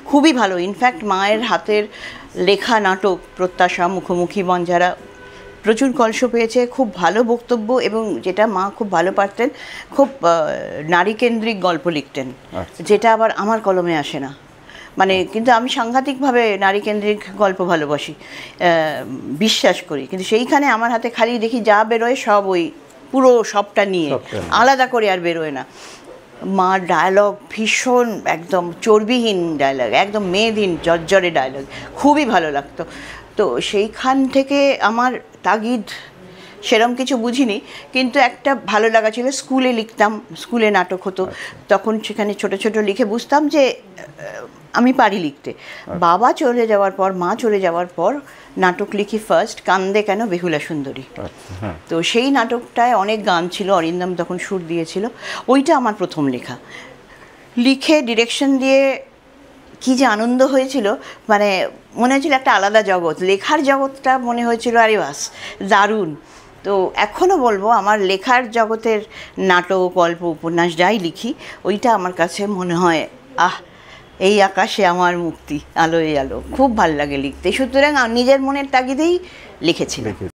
খুবই ভালো। ইনফ্যাক্ট মায়ের হাতের লেখা নাটক প্রত্যাশা, মুখোমুখি, বঞ্জারা প্রচুর কলস পেয়েছে, খুব ভালো বক্তব্য, এবং যেটা মা খুব ভালো পারতেন, খুব নারীকেন্দ্রিক গল্প লিখতেন, যেটা আবার আমার কলমে আসে না। মানে কিন্তু আমি সাংঘাতিকভাবে নারীকেন্দ্রিক গল্প ভালোবাসি, বিশ্বাস করি, কিন্তু সেইখানে আমার হাতে খালি দেখি যা বেরোয় সব ওই পুরো সবটা নিয়ে, আলাদা করে আর বেরোয় না। মার ডায়ালগ ভীষণ একদম চর্বিহীন ডায়ালগ, একদম মেয়েদিন জর্জরে ডায়ালগ, খুবই ভালো লাগতো। তো সেইখান থেকে আমার তাগিদ সেরম কিছু বুঝিনি, কিন্তু একটা ভালো লাগা ছিল। স্কুলে লিখতাম, স্কুলে নাটক হতো, তখন সেখানে ছোট ছোট লিখে বুঝতাম যে আমি পারি লিখতে। বাবা চলে যাওয়ার পর, মা চলে যাওয়ার পর নাটক লিখি ফার্স্ট কান্দে কেন বেহুলা সুন্দরী। তো সেই নাটকটায় অনেক গান ছিল, অরিন্দম তখন সুর দিয়েছিল, ওইটা আমার প্রথম লেখা। লিখে ডিরেকশন দিয়ে কী যে আনন্দ হয়েছিল, মানে মনে হয়েছিল একটা আলাদা জগৎ, লেখার জগৎটা মনে হয়েছিল আরে বাস দারুণ। তো এখনও বলবো আমার লেখার জগতের নাটক, গল্প, উপন্যাস যাই লিখি, ওইটা আমার কাছে মনে হয় এই আকাশে আমার মুক্তি, আলোয় আলো, খুব ভাল লাগে লিখতে। সুতরাং নিজের মনের তাগিদেই লিখেছি।